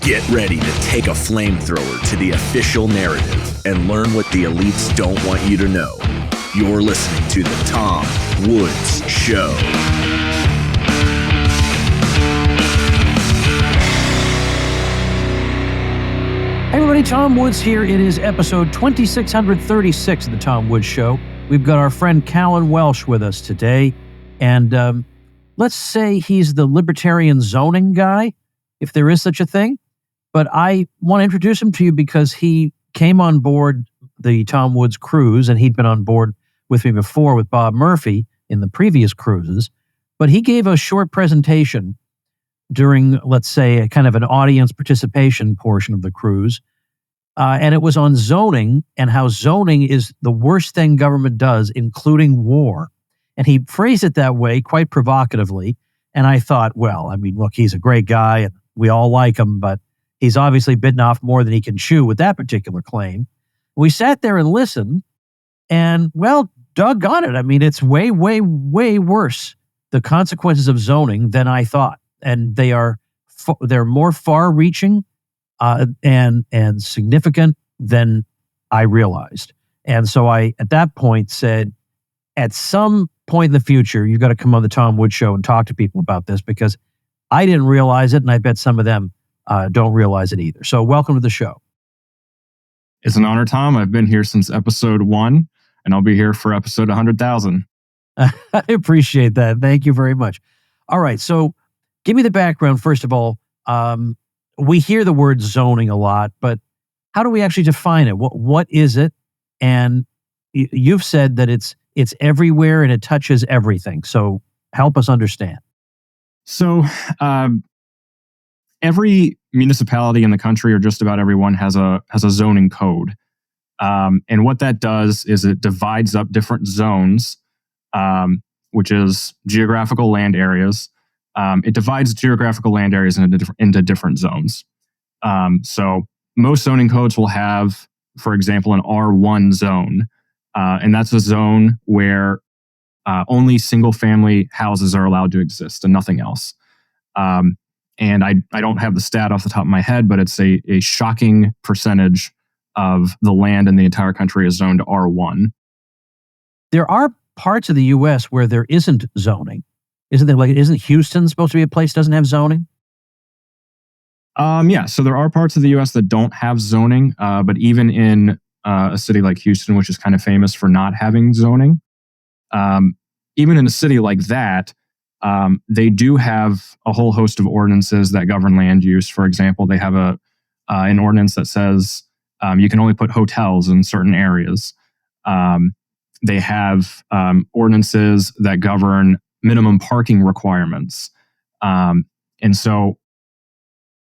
Get ready to take a flamethrower to the official narrative and learn what the elites don't want you to know. You're listening to The Tom Woods Show. Hey everybody, Tom Woods here. It is episode 2636 of The Tom Woods Show. We've got our friend Kallan Welsh with us today. And let's say he's the libertarian zoning guy, if there is such a thing. But I want to introduce him to you because he came on board the Tom Woods cruise, and he'd been on board with me before with Bob Murphy in the previous cruises. But he gave a short presentation during, let's say, a kind of an audience participation portion of the cruise. And it was on zoning and how zoning is the worst thing government does, including war. And he phrased it that way quite provocatively. And I thought, well, I mean, look, he's a great guy and we all like him, but he's obviously bitten off more than he can chew with that particular claim. We sat there and listened, and, well, doggone it. I mean, it's way, way, way worse, the consequences of zoning, than I thought. And they're more far-reaching and significant than I realized. And so I, at that point, said, at some point in the future, you've got to come on the Tom Woods Show and talk to people about this, because I didn't realize it, and I bet some of them don't realize it either. So welcome to the show. It's an honor, Tom. I've been here since episode 1, and I'll be here for episode 100,000. I appreciate that. Thank you very much. All right. So give me the background. First of all, we hear the word zoning a lot, but how do we actually define it? What is it? And you've said that it's everywhere and it touches everything. So help us understand. So every municipality in the country, or just about everyone, has a zoning code. And what that does is it divides up different zones, which is geographical land areas. It divides geographical land areas into different zones. So most zoning codes will have, for example, an R1 zone. And that's a zone where only single-family houses are allowed to exist and nothing else. And I don't have the stat off the top of my head, but it's a shocking percentage of the land in the entire country is zoned R1. There are parts of the U.S. where there isn't zoning. Isn't there? Like, isn't Houston supposed to be a place that doesn't have zoning? Yeah, so there are parts of the U.S. that don't have zoning, but even in a city like Houston, which is kind of famous for not having zoning, even in a city like that, they do have a whole host of ordinances that govern land use. For example, they have an ordinance that says you can only put hotels in certain areas. They have ordinances that govern minimum parking requirements. And so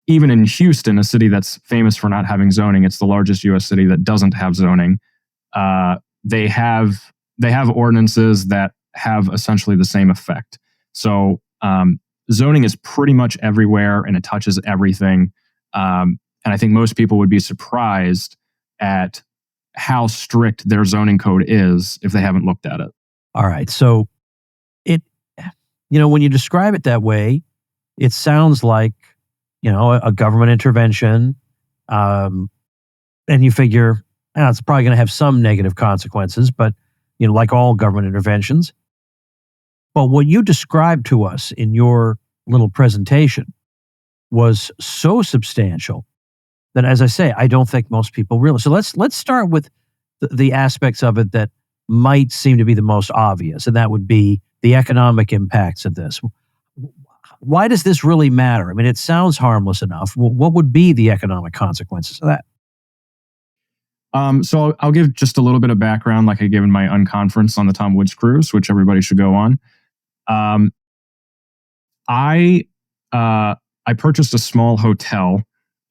even in Houston, a city that's famous for not having zoning, it's the largest U.S. city that doesn't have zoning. They have ordinances that have essentially the same effect. So zoning is pretty much everywhere, and it touches everything. And I think most people would be surprised at how strict their zoning code is if they haven't looked at it. All right. So when you describe it that way, it sounds like, a government intervention. And you figure, it's probably going to have some negative consequences, but, like all government interventions. But what you described to us in your little presentation was so substantial that, as I say, I don't think most people realize. So let's start with the aspects of it that might seem to be the most obvious, and that would be the economic impacts of this. Why does this really matter? I mean, it sounds harmless enough. What would be the economic consequences of that? So I'll give just a little bit of background, like I gave in my unconference on the Tom Woods cruise, which everybody should go on. I purchased a small hotel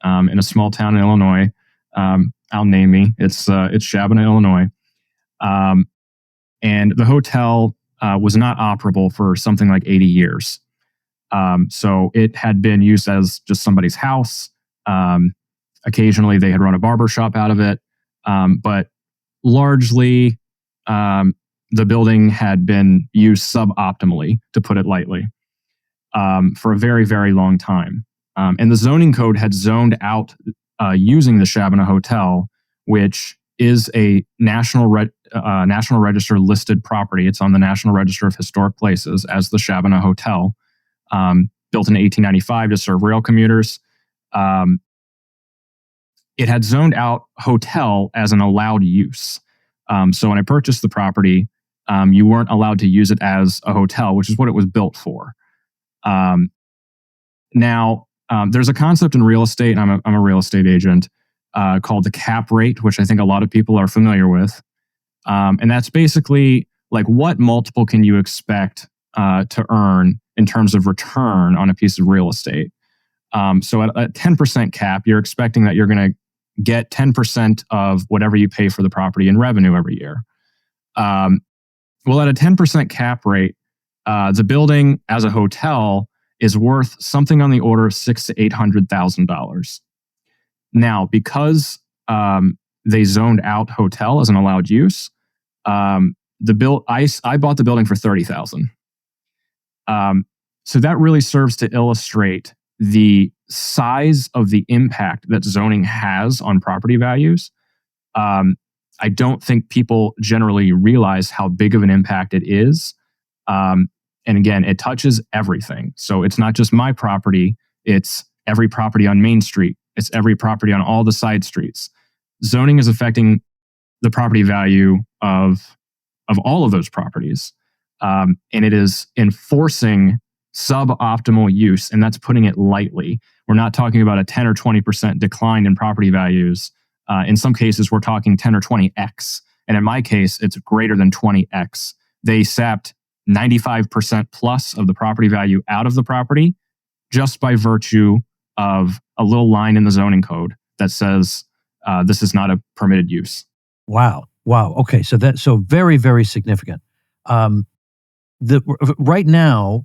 in a small town in Illinois. I'll name me. It's Shabana, Illinois. And the hotel was not operable for something like 80 years. So it had been used as just somebody's house. Occasionally they had run a barber shop out of it. But largely, the building had been used suboptimally, to put it lightly, for a very, very long time. And the zoning code had zoned out using the Shabana Hotel, which is a National Register listed property. It's on the National Register of Historic Places as the Shabana Hotel, built in 1895 to serve rail commuters. It had zoned out hotel as an allowed use. So when I purchased the property, you weren't allowed to use it as a hotel, which is what it was built for. Now, there's a concept in real estate, and I'm a real estate agent, called the cap rate, which I think a lot of people are familiar with. And that's basically like, what multiple can you expect to earn in terms of return on a piece of real estate? So at a 10% cap, you're expecting that you're going to get 10% of whatever you pay for the property in revenue every year. Well, at a 10% cap rate, the building as a hotel is worth something on the order of $600,000 to $800,000. Now, because they zoned out hotel as an allowed use, I bought the building for $30,000. So that really serves to illustrate the size of the impact that zoning has on property values. I don't think people generally realize how big of an impact it is. And again, it touches everything. So it's not just my property, it's every property on Main Street. It's every property on all the side streets. Zoning is affecting the property value of all of those properties. And it is enforcing suboptimal use, and that's putting it lightly. We're not talking about a 10 or 20% decline in property values. In some cases, we're talking 10 or 20x. And in my case, it's greater than 20x. They sapped 95% plus of the property value out of the property just by virtue of a little line in the zoning code that says this is not a permitted use. Wow. Okay, so very, very significant. Right now,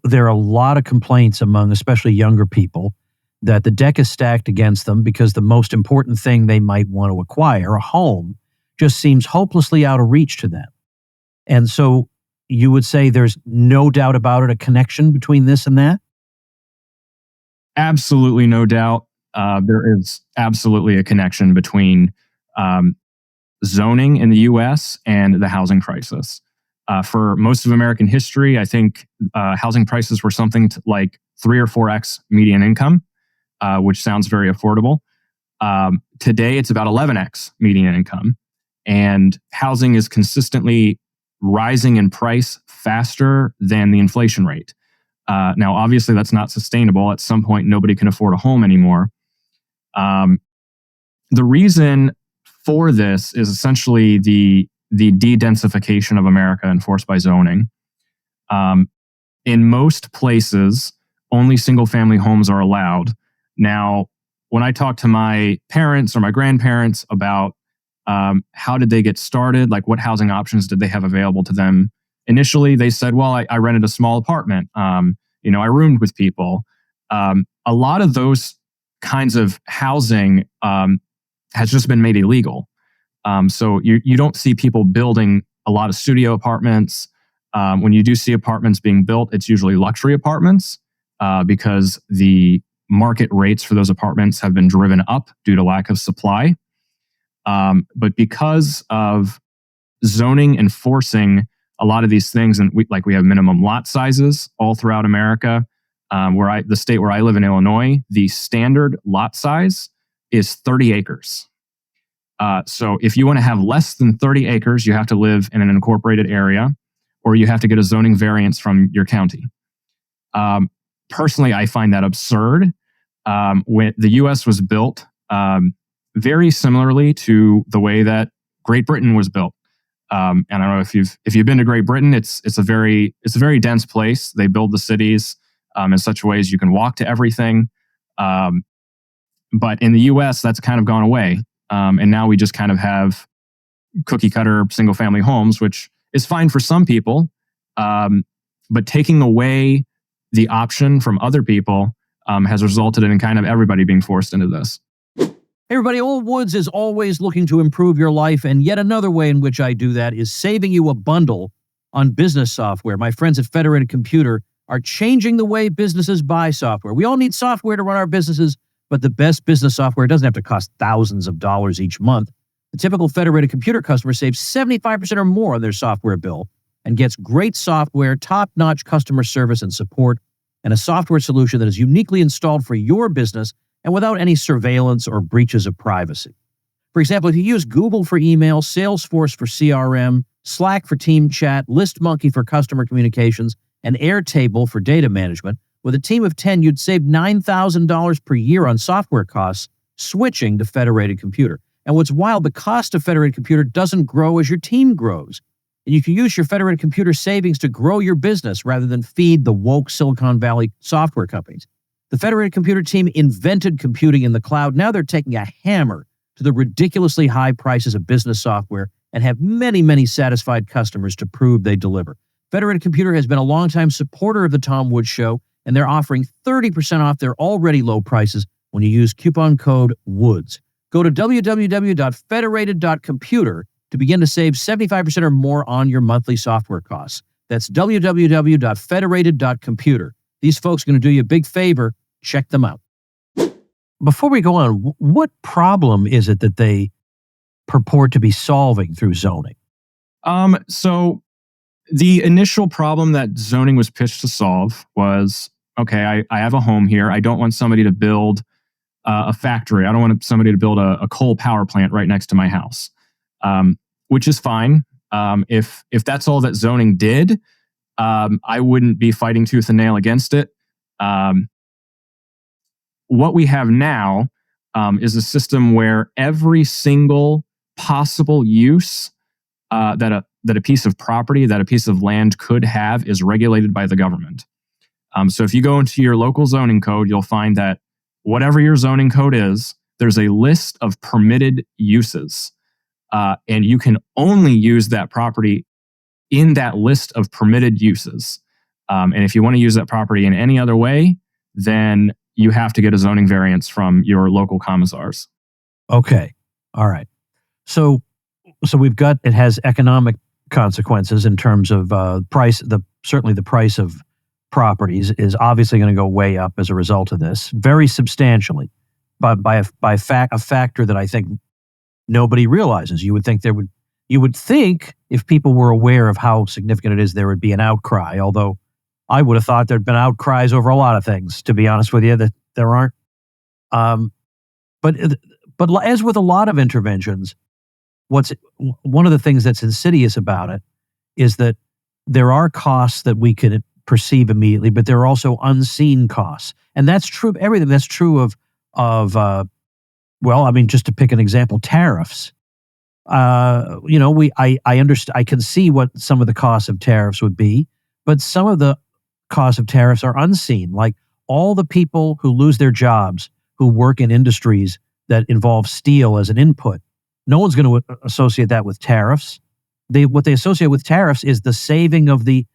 there are a lot of complaints among especially younger people that the deck is stacked against them because the most important thing they might want to acquire, a home, just seems hopelessly out of reach to them. And so you would say there's no doubt about it, a connection between this and that? Absolutely no doubt. There is absolutely a connection between zoning in the U.S. and the housing crisis. For most of American history, I think housing prices were something like 3 or 4x median income, which sounds very affordable. Today, it's about 11x median income. And housing is consistently rising in price faster than the inflation rate. Now, obviously, that's not sustainable. At some point, nobody can afford a home anymore. The reason for this is essentially the de-densification of America enforced by zoning. In most places, only single-family homes are allowed. Now, when I talk to my parents or my grandparents about how did they get started, like what housing options did they have available to them, initially they said, well, I rented a small apartment. I roomed with people. A lot of those kinds of housing has just been made illegal. So you don't see people building a lot of studio apartments. When you do see apartments being built, it's usually luxury apartments because the market rates for those apartments have been driven up due to lack of supply. But because of zoning enforcing a lot of these things, and we have minimum lot sizes all throughout America. The state where I live in Illinois, the standard lot size is 30 acres. So if you want to have less than 30 acres, you have to live in an incorporated area, or you have to get a zoning variance from your county. Personally, I find that absurd. When the U.S. was built very similarly to the way that Great Britain was built. And I don't know if you've been to Great Britain. It's a very dense place. They build the cities in such ways you can walk to everything. But in the U.S., that's kind of gone away. And now we just kind of have cookie cutter single family homes, which is fine for some people. But taking away the option from other people has resulted in kind of everybody being forced into this. Hey everybody, Old Woods is always looking to improve your life, and yet another way in which I do that is saving you a bundle on business software. My friends at Federated Computer are changing the way businesses buy software. We all need software to run our businesses, but the best business software doesn't have to cost thousands of dollars each month. The typical Federated Computer customer saves 75% or more on their software bill and gets great software, top-notch customer service and support, and a software solution that is uniquely installed for your business and without any surveillance or breaches of privacy. For example, if you use Google for email, Salesforce for CRM, Slack for team chat, ListMonkey for customer communications, and Airtable for data management, with a team of 10, you'd save $9,000 per year on software costs switching to Federated Computer. And what's wild, the cost of Federated Computer doesn't grow as your team grows. And you can use your Federated Computer savings to grow your business rather than feed the woke Silicon Valley software companies. The Federated Computer team invented computing in the cloud. Now they're taking a hammer to the ridiculously high prices of business software and have many, many satisfied customers to prove they deliver. Federated Computer has been a longtime supporter of the Tom Woods Show, and they're offering 30% off their already low prices when you use coupon code WOODS. Go to www.federated.computer to begin to save 75% or more on your monthly software costs. That's www.federated.computer. These folks are going to do you a big favor. Check them out. Before we go on, what problem is it that they purport to be solving through zoning? So the initial problem that zoning was pitched to solve was, okay, I have a home here. I don't want somebody to build a factory. I don't want somebody to build a coal power plant right next to my house, which is fine. If that's all that zoning did, I wouldn't be fighting tooth and nail against it. What we have now is a system where every single possible use that a piece of property, that a piece of land could have is regulated by the government. So if you go into your local zoning code, you'll find that whatever your zoning code is, there's a list of permitted uses. And you can only use that property in that list of permitted uses. And if you want to use that property in any other way, then you have to get a zoning variance from your local commissars. Okay. All right. So we've got, it has economic consequences in terms of price. Certainly the price of properties is obviously going to go way up as a result of this, very substantially, but by a factor that I think nobody realizes. You would think if people were aware of how significant it is, there would be an outcry. Although I would have thought there'd been outcries over a lot of things, to be honest with you, that there aren't. But as with a lot of interventions, one of the things that's insidious about it is that there are costs that we can perceive immediately, but there are also unseen costs, and that's true of everything. That's true of just to pick an example, tariffs. I understand. I can see what some of the costs of tariffs would be, but some of the costs of tariffs are unseen, like all the people who lose their jobs who work in industries that involve steel as an input. No one's going to associate that with tariffs. What they associate with tariffs is the saving of the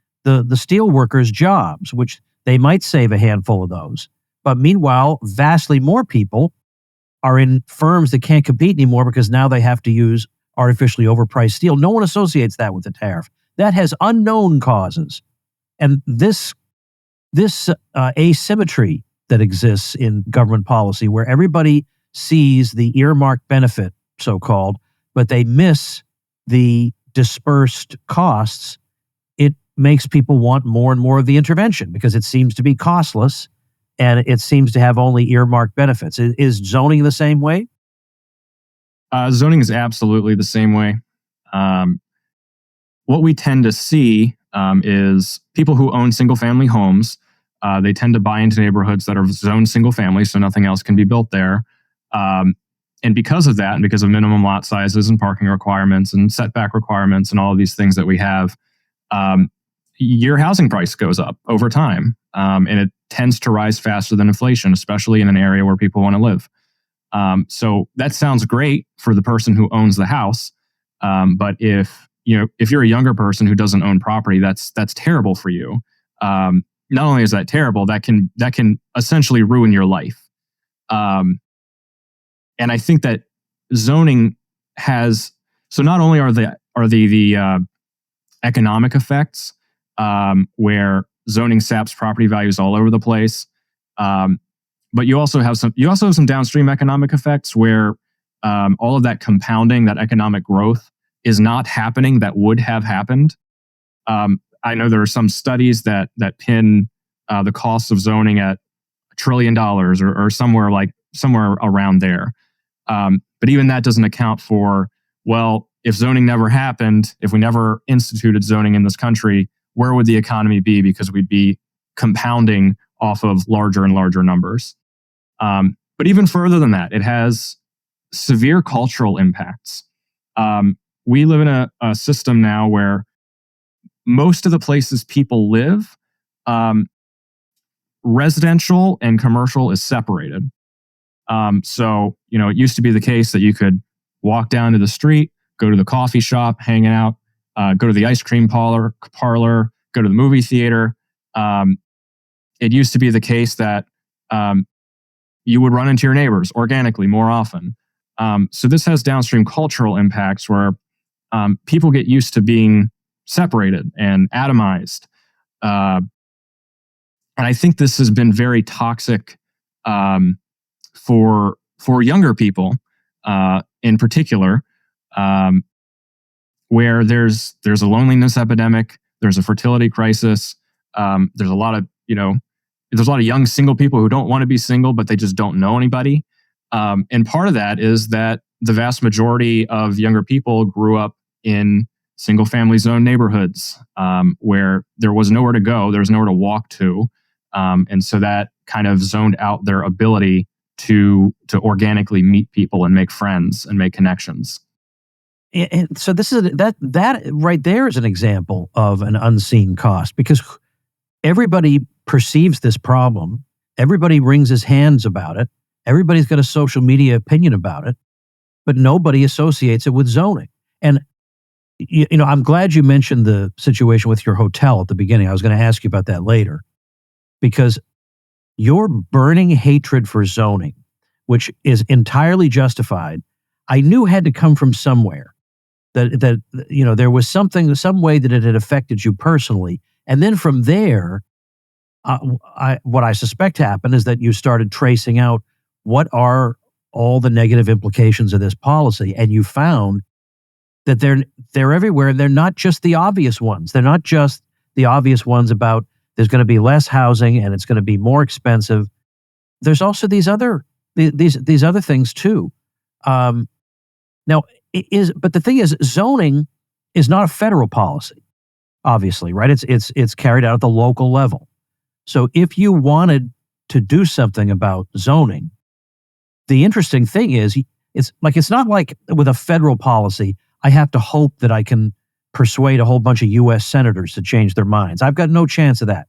steel workers' jobs, which they might save a handful of those. But meanwhile, vastly more people are in firms that can't compete anymore because now they have to use artificially overpriced steel. No one associates that with the tariff. That has unknown causes. And this asymmetry that exists in government policy, where everybody sees the earmarked benefit, so-called, but they miss the dispersed costs, it makes people want more and more of the intervention because it seems to be costless and it seems to have only earmarked benefits. Is zoning the same way? Zoning is absolutely the same way. What we tend to see is people who own single-family homes, they tend to buy into neighborhoods that are zoned single-family, so nothing else can be built there. And because of that, and because of minimum lot sizes and parking requirements and setback requirements and all of these things that we have, your housing price goes up over time. And it tends to rise faster than inflation, especially in an area where people want to live. So that sounds great for the person who owns the house. But if you're a younger person who doesn't own property, that's terrible for you. Not only is that terrible, that can essentially ruin your life. And I think that zoning has, so not only are the economic effects, where zoning saps property values all over the place. But you also have some downstream economic effects where all of that compounding, that economic growth, is not happening that would have happened. I know there are some studies that pin the cost of zoning at $1 trillion or somewhere around there. But even that doesn't account for, well, if zoning never happened, if we never instituted zoning in this country, where would the economy be? Because we'd be compounding off of larger and larger numbers. But even further than that, it has severe cultural impacts. We live in a system now where most of the places people live, residential and commercial is separated. So, it used to be the case that you could walk down to the street, go to the coffee shop, hang out, go to the ice cream parlor, go to the movie theater. It used to be the case that you would run into your neighbors organically more often. So this has downstream cultural impacts where people get used to being separated and atomized. And I think this has been very toxic for younger people in particular, where there's a loneliness epidemic, there's a fertility crisis, there's a lot of young single people who don't want to be single, but they just don't know anybody. And part of that is that the vast majority of younger people grew up in single-family zone neighborhoods where there was nowhere to go, there was nowhere to walk to, and so that kind of zoned out their ability to organically meet people and make friends and make connections. And so this is that right there is an example of an unseen cost, because everybody perceives this problem. Everybody wrings his hands about it. Everybody's got a social media opinion about it, but nobody associates it with zoning. And I'm glad you mentioned the situation with your hotel at the beginning. I was going to ask you about that later, because your burning hatred for zoning, which is entirely justified, I knew had to come from somewhere. That there was some way that it had affected you personally, and then from there, what I suspect happened is that you started tracing out what are all the negative implications of this policy, and you found that they're everywhere, and they're not just the obvious ones. They're not just the obvious ones about there's going to be less housing and it's going to be more expensive. There's also these other things too. But the thing is, zoning is not a federal policy, obviously, right? It's carried out at the local level. So if you wanted to do something about zoning, the interesting thing is, it's not like with a federal policy, I have to hope that I can persuade a whole bunch of U.S. senators to change their minds. I've got no chance of that.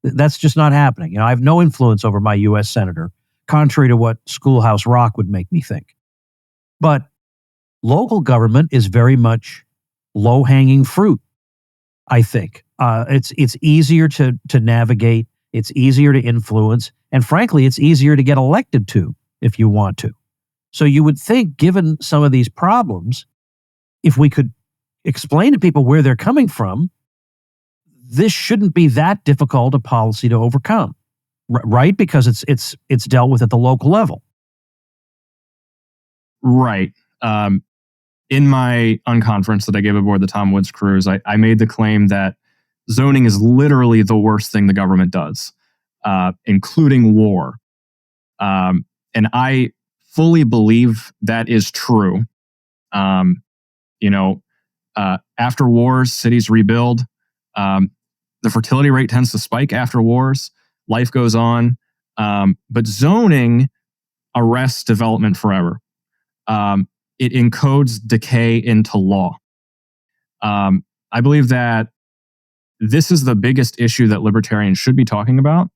That's just not happening. I have no influence over my U.S. senator, contrary to what Schoolhouse Rock would make me think. But local government is very much low-hanging fruit, I think. It's easier to navigate. It's easier to influence. And frankly, it's easier to get elected to if you want to. So you would think, given some of these problems, if we could explain to people where they're coming from, this shouldn't be that difficult a policy to overcome, right? Because it's dealt with at the local level. Right. In my unconference that I gave aboard the Tom Woods cruise, I made the claim that zoning is literally the worst thing the government does, including war. And I fully believe that is true. After wars, cities rebuild. The fertility rate tends to spike after wars. Life goes on. But zoning arrests development forever. It encodes decay into law. I believe that this is the biggest issue that libertarians should be talking about.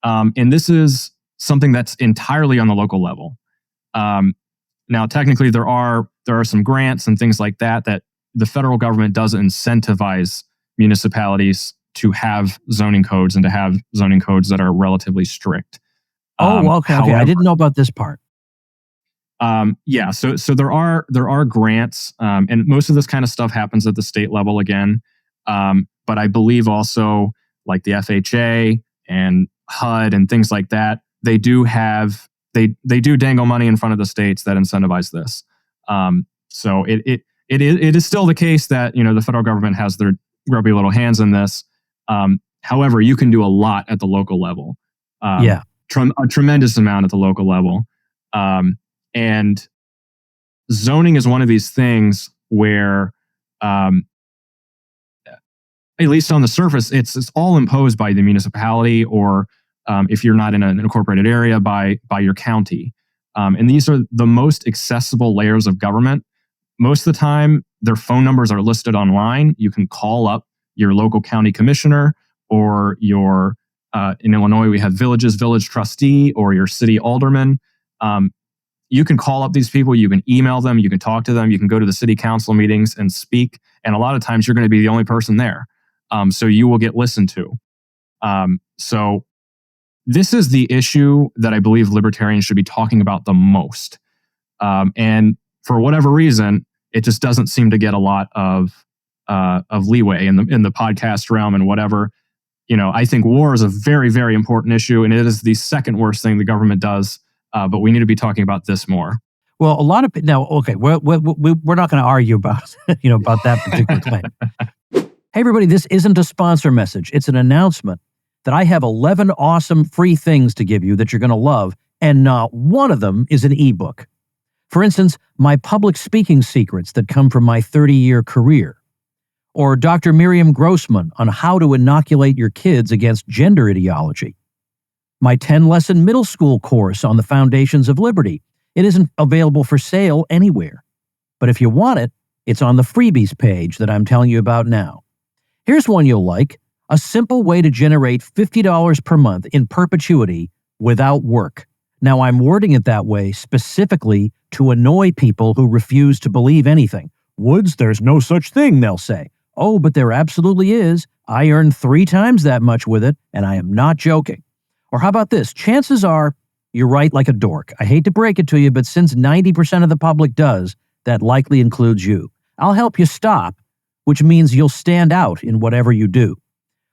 And this is something that's entirely on the local level. Now, technically, there are some grants and things like that the federal government does incentivize municipalities to have zoning codes and to have zoning codes that are relatively strict. Okay. I didn't know about this part. Yeah, so there are grants, and most of this kind of stuff happens at the state level again. But I believe also like the FHA and HUD and things like that, they do dangle money in front of the states that incentivize this. So it is still the case that the federal government has their grubby little hands in this. However, you can do a lot at the local level. A tremendous amount at the local level. And zoning is one of these things where, at least on the surface, it's all imposed by the municipality, or if you're not in an incorporated area, by your county. And these are the most accessible layers of government. Most of the time, their phone numbers are listed online. You can call up your local county commissioner, or your, in Illinois, we have village trustee, or your city alderman. You can call up these people, you can email them, you can talk to them, you can go to the city council meetings and speak. And a lot of times you're going to be the only person there. So you will get listened to. So this is the issue that I believe libertarians should be talking about the most. And for whatever reason, it just doesn't seem to get a lot of leeway in the podcast realm and whatever. I think war is a very, very important issue, and it is the second worst thing the government does. But we need to be talking about this more. Well, a lot of now, okay, we're not going to argue about about that particular claim. Hey, everybody, this isn't a sponsor message. It's an announcement that I have 11 awesome free things to give you that you're going to love, and not one of them is an ebook. For instance, my public speaking secrets that come from my 30-year career, or Dr. Miriam Grossman on how to inoculate your kids against gender ideology, my 10-lesson middle school course on the foundations of liberty. It isn't available for sale anywhere, but if you want it, it's on the freebies page that I'm telling you about now. Here's one you'll like: a simple way to generate $50 per month in perpetuity without work. Now, I'm wording it that way specifically to annoy people who refuse to believe anything. Woods, there's no such thing, they'll say. Oh, but there absolutely is. I earn 3 times that much with it, and I am not joking. Or how about this? Chances are you're right like a dork. I hate to break it to you, but since 90% of the public does, that likely includes you. I'll help you stop, which means you'll stand out in whatever you do.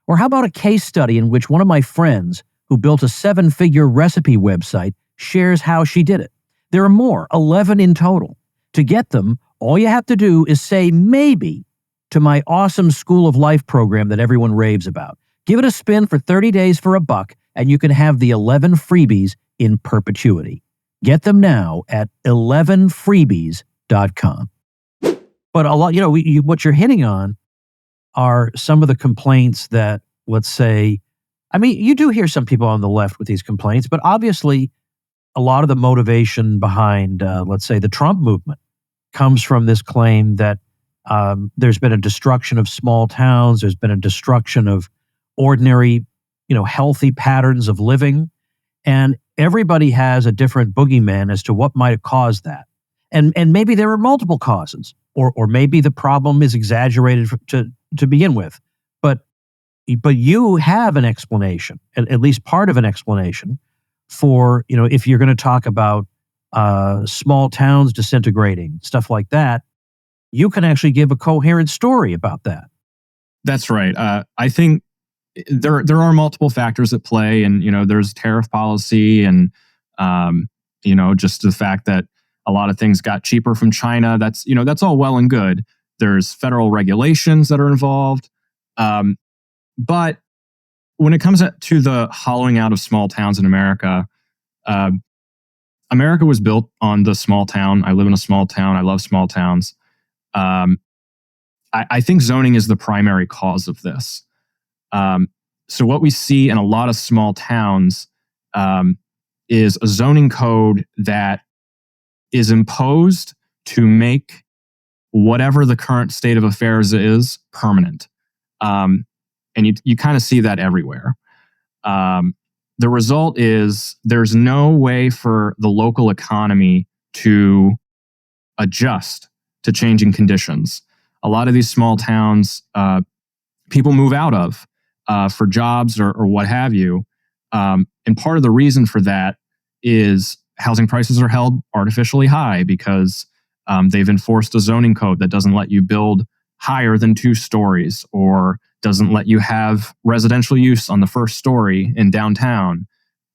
Or how about a case study in which one of my friends who built a 7-figure recipe website shares how she did it? There are more, 11 in total. To get them, all you have to do is say maybe to my awesome School of Life program that everyone raves about. Give it a spin for 30 days for $1, and you can have the 11 freebies in perpetuity. Get them now at 11freebies.com. But a lot, what you're hitting on are some of the complaints that, let's say, you do hear some people on the left with these complaints, but obviously a lot of the motivation behind, let's say, the Trump movement comes from this claim that there's been a destruction of small towns, there's been a destruction of ordinary, healthy patterns of living, and everybody has a different boogeyman as to what might have caused that. And maybe there are multiple causes, or maybe the problem is exaggerated to begin with. But you have an explanation, at least part of an explanation for, if you're going to talk about small towns disintegrating, stuff like that, you can actually give a coherent story about that. That's right. I think there are multiple factors at play, and there's tariff policy, and just the fact that a lot of things got cheaper from China. That's all well and good. There's federal regulations that are involved, but when it comes to the hollowing out of small towns in America, America was built on the small town. I live in a small town. I love small towns. I think zoning is the primary cause of this. So what we see in a lot of small towns is a zoning code that is imposed to make whatever the current state of affairs is permanent. And you kind of see that everywhere. The result is there's no way for the local economy to adjust to changing conditions. A lot of these small towns, people move out of for jobs or what have you. And part of the reason for that is housing prices are held artificially high because they've enforced a zoning code that doesn't let you build higher than 2 stories or doesn't let you have residential use on the first story in downtown.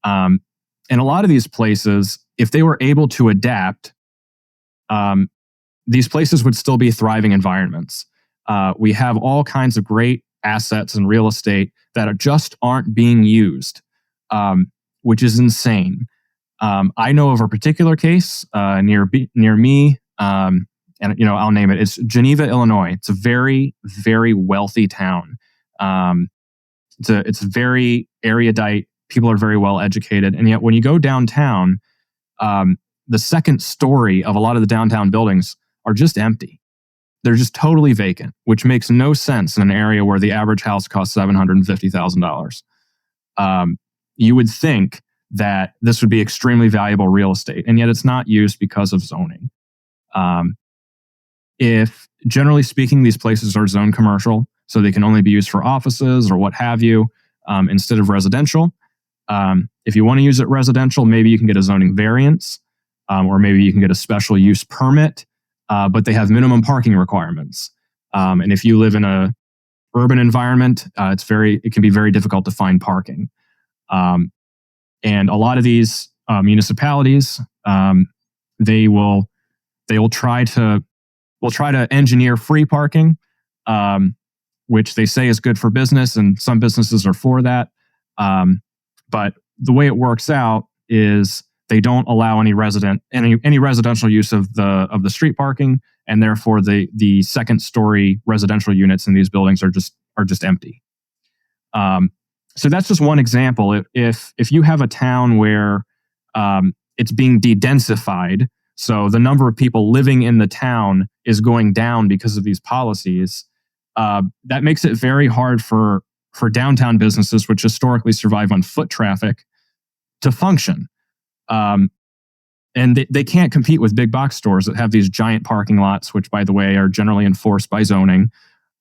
And a lot of these places, if they were able to adapt, these places would still be thriving environments. We have all kinds of great assets and real estate that just aren't being used, which is insane. I know of a particular case near me, and I'll name it. It's Geneva, Illinois. It's a very, very wealthy town. It's very erudite. People are very well educated, and yet when you go downtown, the second story of a lot of the downtown buildings are just empty. They're just totally vacant, which makes no sense in an area where the average house costs $750,000. You would think that this would be extremely valuable real estate, and yet it's not used because of zoning. If, generally speaking, these places are zoned commercial, so they can only be used for offices or what have you, instead of residential. If you want to use it residential, maybe you can get a zoning variance, or maybe you can get a special use permit, but they have minimum parking requirements. And if you live in a urban environment, it can be very difficult to find parking. And a lot of these municipalities, they will try to engineer free parking, which they say is good for business, and some businesses are for that. But the way it works out is they don't allow any residential use of the street parking, and therefore the second story residential units in these buildings are just empty. So that's just one example. If you have a town where it's being de-densified, so the number of people living in the town is going down because of these policies, that makes it very hard for downtown businesses, which historically survive on foot traffic, to function. And they can't compete with big box stores that have these giant parking lots, which, by the way, are generally enforced by zoning.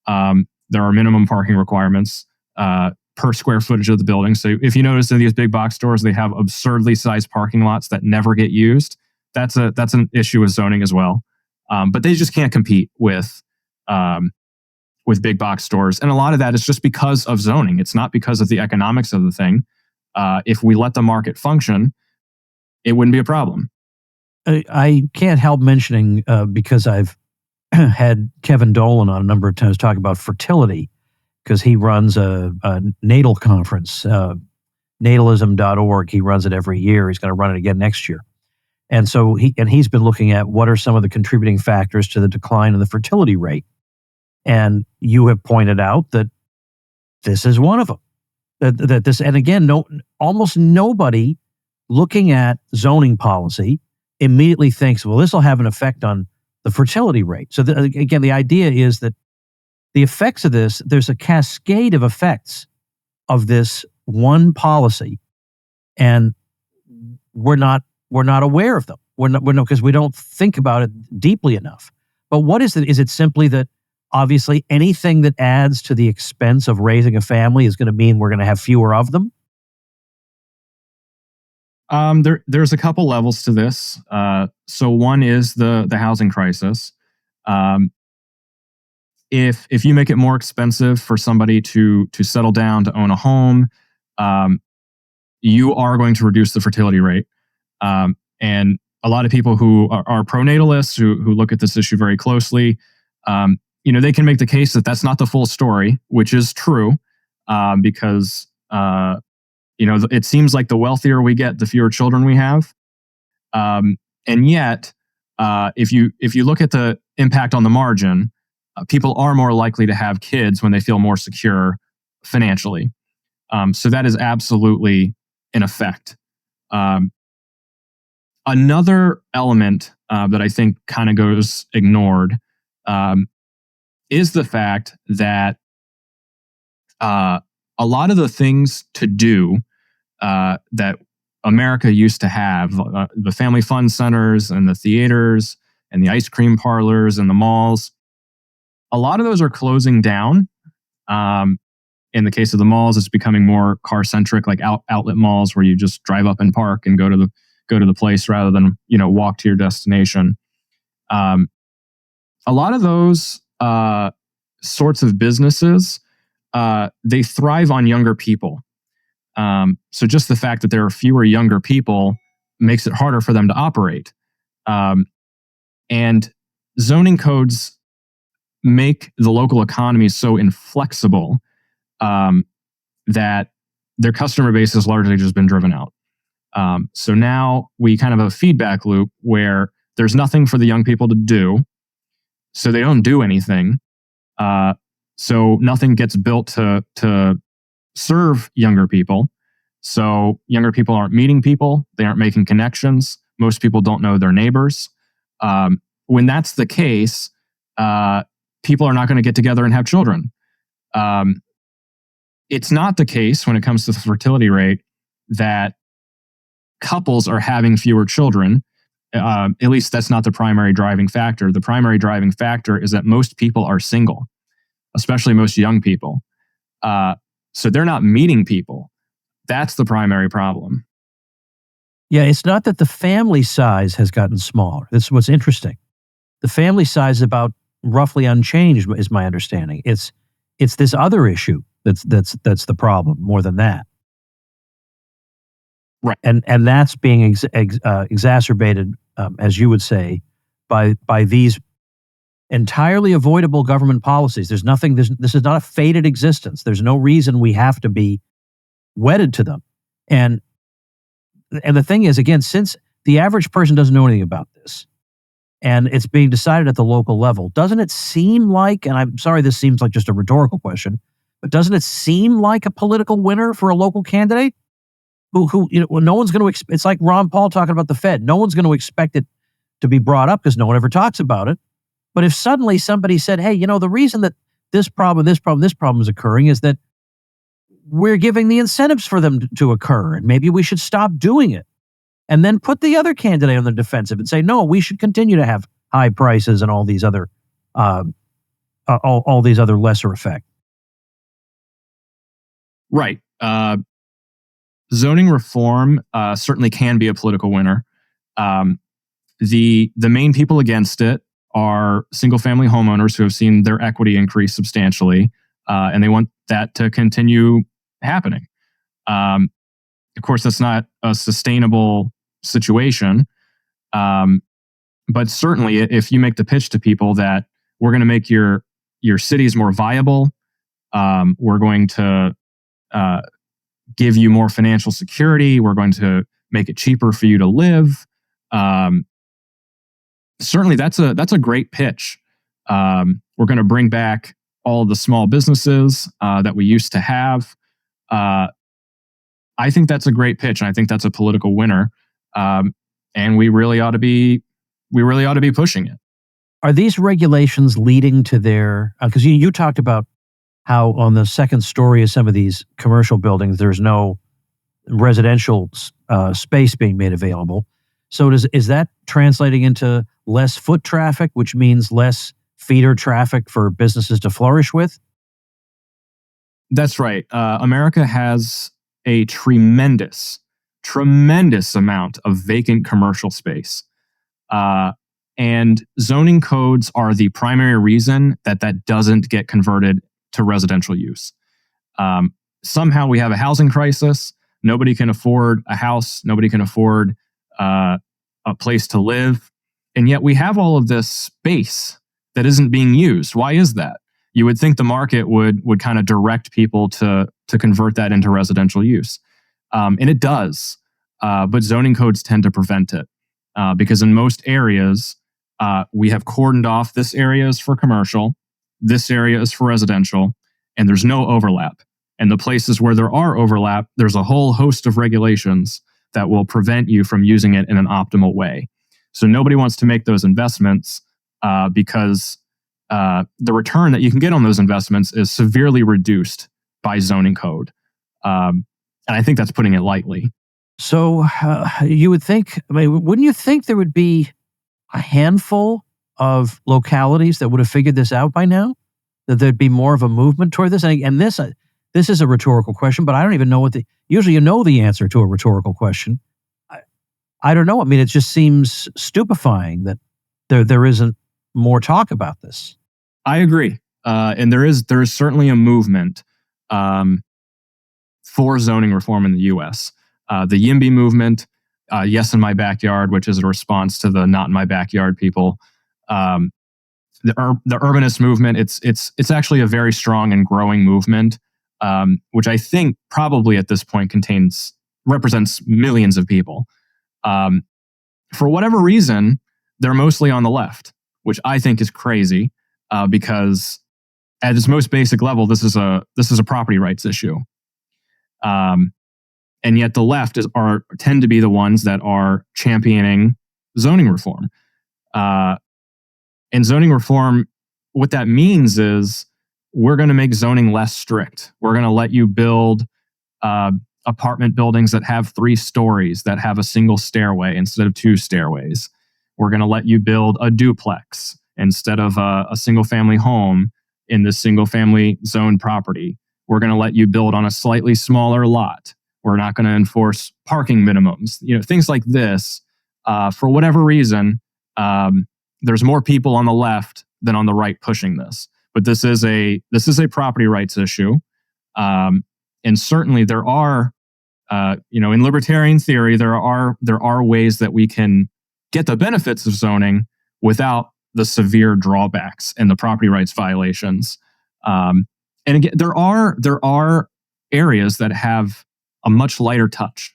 There are minimum parking requirements per square footage of the building. So if you notice in these big box stores, they have absurdly sized parking lots that never get used. That's an issue with zoning as well. But they just can't compete with big box stores. And a lot of that is just because of zoning. It's not because of the economics of the thing. If we let the market function, it wouldn't be a problem. I can't help mentioning, because I've had Kevin Dolan on a number of times talk about fertility, because he runs a natal conference, natalism.org. He runs it every year. He's going to run it again next year. And so he's been looking at what are some of the contributing factors to the decline in the fertility rate. And you have pointed out that this is one of them. That this, and again, almost nobody looking at zoning policy immediately thinks, well, this will have an effect on the fertility rate. So again, the idea is that the effects of this, there's a cascade of effects of this one policy, and we're not aware of them. We're not because we don't think about it deeply enough. But what is it? Is it simply that obviously anything that adds to the expense of raising a family is going to mean we're going to have fewer of them? There's a couple levels to this. So one is the housing crisis. If you make it more expensive for somebody to settle down, to own a home, you are going to reduce the fertility rate. And a lot of people who are pronatalists, who look at this issue very closely, they can make the case that that's not the full story, which is true, because it seems like the wealthier we get, the fewer children we have. And yet, if you look at the impact on the margin, people are more likely to have kids when they feel more secure financially. So that is absolutely an effect. Another element that I think kind of goes ignored is the fact that a lot of the things to do that America used to have, the family fun centers and the theaters and the ice cream parlors and the malls, a lot of those are closing down. In the case of the malls, it's becoming more car-centric, like outlet malls where you just drive up and park and go to the place rather than walk to your destination. A lot of those sorts of businesses they thrive on younger people. So just the fact that there are fewer younger people makes it harder for them to operate. And zoning codes make the local economy so inflexible that their customer base has largely just been driven out. So now we kind of have a feedback loop where there's nothing for the young people to do, so they don't do anything. So nothing gets built to serve younger people. So younger people aren't meeting people. They aren't making connections. Most people don't know their neighbors. When that's the case, people are not going to get together and have children. It's not the case when it comes to the fertility rate that couples are having fewer children. At least that's not the primary driving factor. The primary driving factor is that most people are single, especially most young people. So they're not meeting people. That's the primary problem. Yeah, it's not that the family size has gotten smaller. That's what's interesting. The family size is about roughly unchanged, is my understanding. It's this other issue that's the problem more than that. Right. And that's being exacerbated, as you would say, by these entirely avoidable government policies. There's nothing. This is not a fated existence. There's no reason we have to be wedded to them. And the thing is, again, since the average person doesn't know anything about this, and it's being decided at the local level, doesn't it seem like? And I'm sorry, this seems like just a rhetorical question, but doesn't it seem like a political winner for a local candidate? Who no one's going to. It's like Ron Paul talking about the Fed. No one's going to expect it to be brought up because no one ever talks about it. But if suddenly somebody said, "Hey, the reason that this problem is occurring is that we're giving the incentives for them to occur, and maybe we should stop doing it," and then put the other candidate on the defensive and say, "No, we should continue to have high prices and all these other lesser effects." Right. Zoning reform certainly can be a political winner. The main people against it are single-family homeowners who have seen their equity increase substantially, and they want that to continue happening. Of course, that's not a sustainable situation, but certainly if you make the pitch to people that we're going to make your cities more viable, we're going to give you more financial security, we're going to make it cheaper for you to live. Certainly, that's a great pitch. We're going to bring back all the small businesses that we used to have. I think that's a great pitch, and I think that's a political winner. And we really ought to be pushing it. Are these regulations leading to their? Because you talked about how on the second story of some of these commercial buildings, there's no residential space being made available. So is that translating into less foot traffic, which means less feeder traffic for businesses to flourish with? That's right. America has a tremendous amount of vacant commercial space. And zoning codes are the primary reason that doesn't get converted to residential use. Somehow we have a housing crisis. Nobody can afford a house. Nobody can afford a place to live. And yet we have all of this space that isn't being used. Why is that? You would think the market would kind of direct people to convert that into residential use. And it does. But zoning codes tend to prevent it. Because in most areas, we have cordoned off this area is for commercial, this area is for residential, and there's no overlap. And the places where there are overlap, there's a whole host of regulations that will prevent you from using it in an optimal way. So nobody wants to make those investments because the return that you can get on those investments is severely reduced by zoning code. And I think that's putting it lightly. So you would think, wouldn't you think there would be a handful of localities that would have figured this out by now? That there'd be more of a movement toward this? And this is a rhetorical question, but I don't even know usually you know the answer to a rhetorical question. I don't know. It just seems stupefying that there isn't more talk about this. I agree. And there is certainly a movement. for zoning reform in the U.S. The NIMBY movement, Yes in My Backyard, which is a response to the Not in My Backyard people. The urbanist movement, it's actually a very strong and growing movement, which I think probably at this point represents millions of people. For whatever reason, they're mostly on the left, which I think is crazy, because at its most basic level, this is a property rights issue. And yet the left tend to be the ones that are championing zoning reform. And zoning reform, what that means is we're going to make zoning less strict. We're going to let you build apartment buildings that have 3 stories, that have a single stairway instead of 2 stairways. We're going to let you build a duplex instead of a single family home in the single family zone property. We're going to let you build on a slightly smaller lot. We're not going to enforce parking minimums. Things like this. For whatever reason, there's more people on the left than on the right pushing this. But this is a property rights issue, and certainly there are, in libertarian theory, there are ways that we can get the benefits of zoning without the severe drawbacks and the property rights violations. And again, there are areas that have a much lighter touch.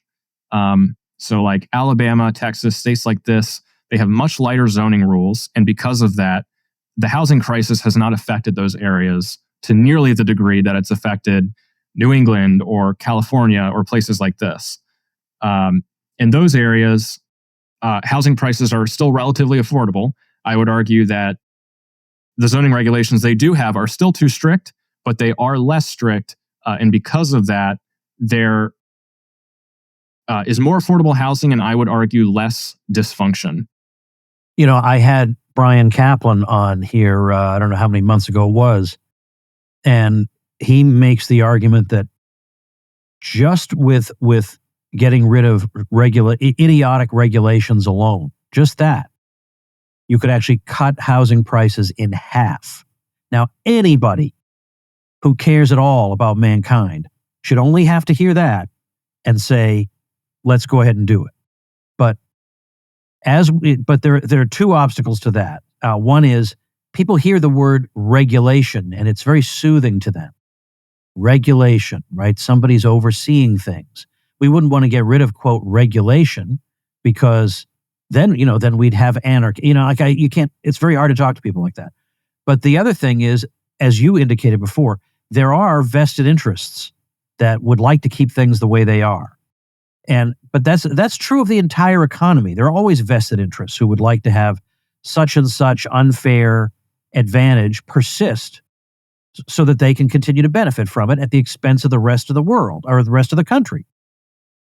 So like Alabama, Texas, states like this, they have much lighter zoning rules. And because of that, the housing crisis has not affected those areas to nearly the degree that it's affected New England or California or places like this. In those areas, housing prices are still relatively affordable. I would argue that the zoning regulations they do have are still too strict, but they are less strict. And because of that, there is more affordable housing, and I would argue less dysfunction. I had Brian Kaplan on here, I don't know how many months ago it was, and he makes the argument that just with getting rid of idiotic regulations alone, just that, you could actually cut housing prices in half. Now, anybody who cares at all about mankind should only have to hear that and say, let's go ahead and do it. But there are 2 obstacles to that. One is people hear the word regulation and it's very soothing to them. Regulation, right? Somebody's overseeing things. We wouldn't want to get rid of, quote, regulation, because then we'd have anarchy. You can't, it's very hard to talk to people like that. But the other thing is, as you indicated before, there are vested interests that would like to keep things the way they are. But that's true of the entire economy. There are always vested interests who would like to have such and such unfair advantage persist so that they can continue to benefit from it at the expense of the rest of the world or the rest of the country.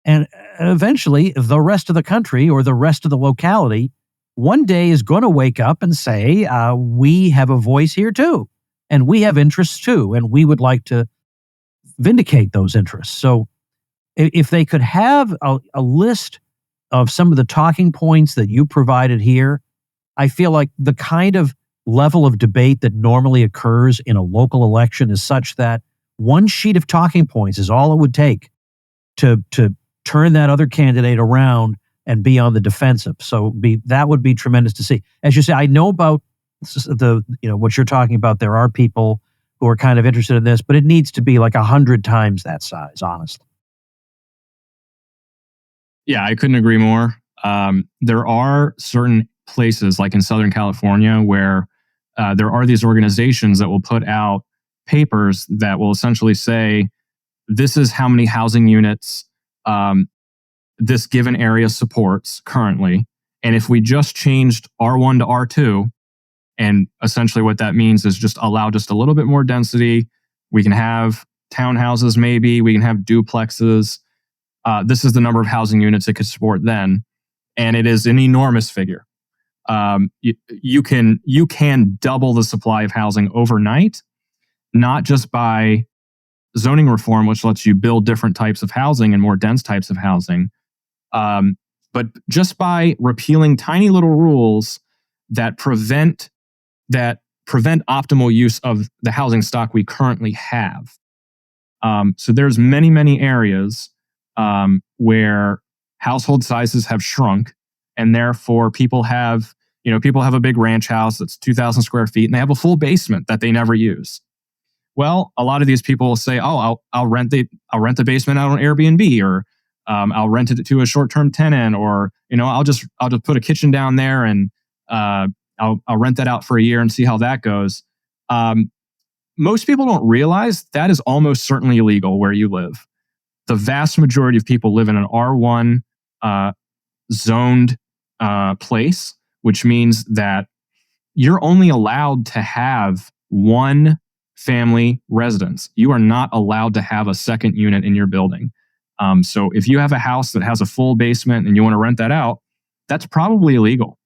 And eventually, the rest of the country or the rest of the locality one day is going to wake up and say, we have a voice here too, and we have interests too, and we would like to vindicate those interests. So if they could have a list of some of the talking points that you provided here, I feel like the kind of level of debate that normally occurs in a local election is such that one sheet of talking points is all it would take to turn that other candidate around and be on the defensive. So that would be tremendous to see. As you say, I know about what you're talking about. There are people who are kind of interested in this, but it needs to be like 100 times that size, honestly. Yeah, I couldn't agree more. There are certain places, like in Southern California, where there are these organizations that will put out papers that will essentially say, this is how many housing units this given area supports currently. And if we just changed R1 to R2, and essentially what that means is just allow just a little bit more density, we can have townhouses maybe, we can have duplexes. This is the number of housing units it could support then. And it is an enormous figure. You can double the supply of housing overnight, not just by zoning reform, which lets you build different types of housing and more dense types of housing, but just by repealing tiny little rules that prevent optimal use of the housing stock we currently have. So there's many, many areas where household sizes have shrunk, and therefore people have a big ranch house that's 2,000 square feet, and they have a full basement that they never use. Well, a lot of these people will say, "Oh, I'll rent the basement out on Airbnb, or I'll rent it to a short-term tenant, or I'll just put a kitchen down there and I'll rent that out for a year and see how that goes." Most people don't realize that is almost certainly illegal where you live. The vast majority of people live in an R1 zoned place, which means that you're only allowed to have one family residence. You are not allowed to have a second unit in your building. So if you have a house that has a full basement and you want to rent that out, that's probably illegal.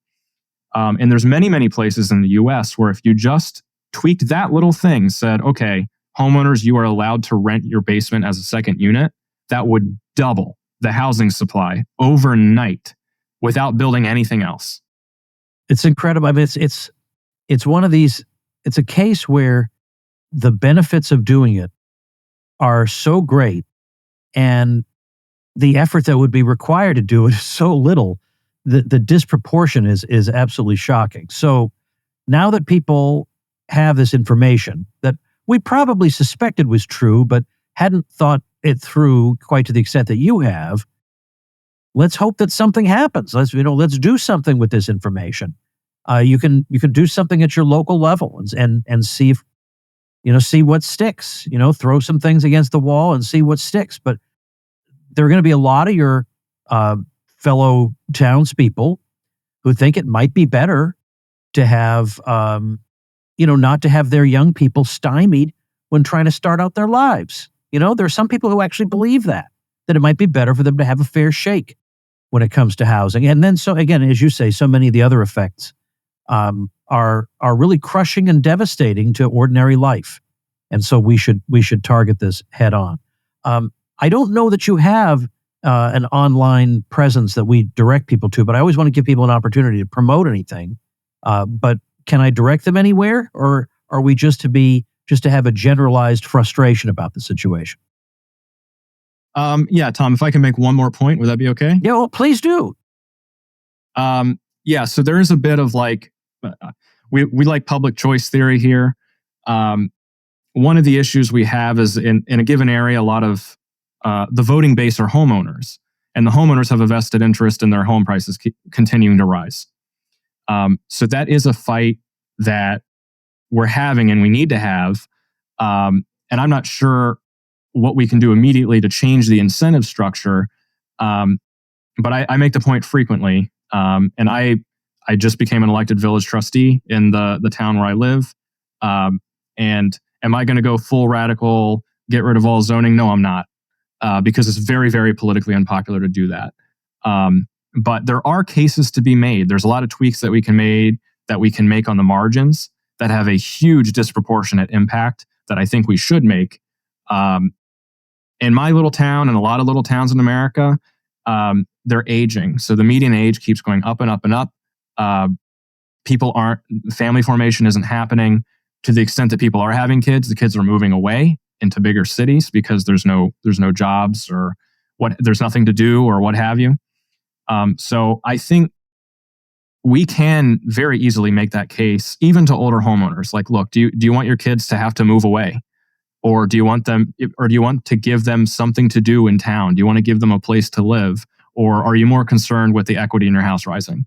And there's many, many places in the US where if you just tweaked that little thing, said, okay, homeowners, you are allowed to rent your basement as a second unit, that would double the housing supply overnight without building anything else. It's incredible. I mean, it's one of these, it's a case where the benefits of doing it are so great and the effort that would be required to do it is so little. The disproportion is absolutely shocking. So now that people have this information that we probably suspected was true, but hadn't thought it through quite to the extent that you have, let's hope that something happens. Let's do something with this information. You can do something at your local level and see if, see what sticks. Throw some things against the wall and see what sticks. But there are going to be a lot of your fellow townspeople who think it might be better to have, not to have their young people stymied when trying to start out their lives. There are some people who actually believe that it might be better for them to have a fair shake when it comes to housing. And then, so again, as you say, so many of the other effects are really crushing and devastating to ordinary life. And so we should target this head on. I don't know that you have an online presence that we direct people to, but I always want to give people an opportunity to promote anything. But can I direct them anywhere, or are we just to have a generalized frustration about the situation? Yeah, Tom, if I can make one more point, would that be okay? Yeah, well, please do. Yeah, so there is a bit of we like public choice theory here. One of the issues we have is in a given area, a lot of the voting base are homeowners, and the homeowners have a vested interest in their home prices continuing to rise. So that is a fight that we're having and we need to have. And I'm not sure what we can do immediately to change the incentive structure. But I make the point frequently. And I just became an elected village trustee in the town where I live. And am I going to go full radical, get rid of all zoning? No, I'm not. Because it's very, very politically unpopular to do that. But there are cases to be made. There's a lot of tweaks that we can make on the margins that have a huge disproportionate impact that I think we should make. In my little town and a lot of little towns in America, they're aging. So the median age keeps going up and up and up. Family formation isn't happening to the extent that people are having kids. The kids are moving away into bigger cities because there's no jobs or there's nothing to do or what have you. So I think we can very easily make that case even to older homeowners. Like, look, do you want your kids to have to move away? Or do you want to give them something to do in town? Do you want to give them a place to live? Or are you more concerned with the equity in your house rising?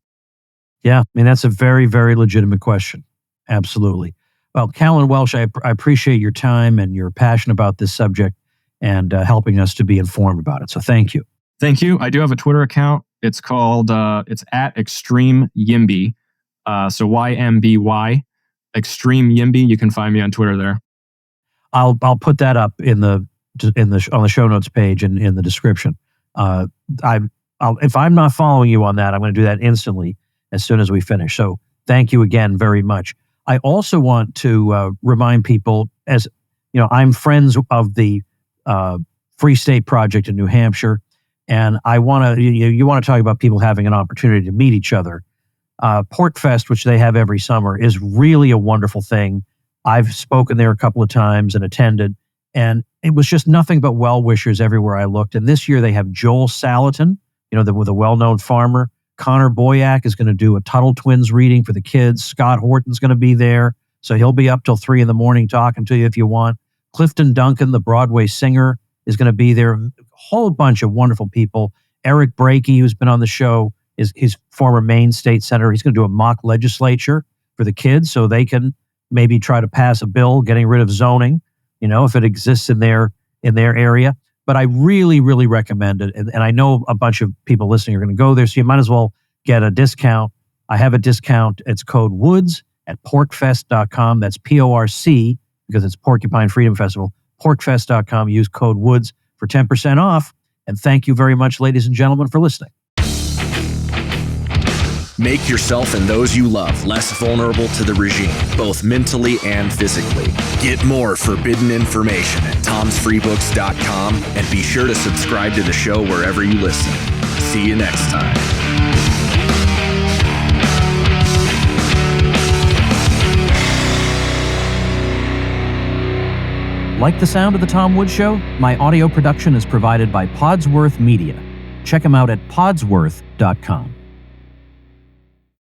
Yeah, I mean, that's a very, very legitimate question. Absolutely. Well, Kallan Welsh, I appreciate your time and your passion about this subject and helping us to be informed about it. So thank you. Thank you. I do have a Twitter account. It's called, it's at Extreme YIMBY. So YMBY, Extreme YIMBY. You can find me on Twitter there. I'll put that up on the show notes page and in the description. If I'm not following you on that, I'm going to do that instantly as soon as we finish. So thank you again very much. I also want to remind people, as you know, I'm friends of the Free State Project in New Hampshire, and I want to you want to talk about people having an opportunity to meet each other. Porkfest, which they have every summer, is really a wonderful thing. I've spoken there a couple of times and attended, And it was just nothing but well-wishers everywhere I looked. And this year they have Joel Salatin, with a well-known farmer. Connor Boyack is going to do a Tuttle Twins reading for the kids. Scott Horton's going to be there. So he'll be up till 3 a.m. talking to you if you want. Clifton Duncan, the Broadway singer, is going to be there. A whole bunch of wonderful people. Eric Brakey, who's been on the show, is his former Maine state senator. He's going to do a mock legislature for the kids so they can maybe try to pass a bill getting rid of zoning, if it exists in their area. But I really, really recommend it. And I know a bunch of people listening are going to go there, so you might as well get a discount. I have a discount. It's code WOODS at porkfest.com. That's PORC, because it's Porcupine Freedom Festival. Porkfest.com. Use code WOODS for 10% off. And thank you very much, ladies and gentlemen, for listening. Make yourself and those you love less vulnerable to the regime, both mentally and physically. Get more forbidden information at tomsfreebooks.com and be sure to subscribe to the show wherever you listen. See you next time. Like the sound of The Tom Woods Show? My audio production is provided by Podsworth Media. Check them out at podsworth.com.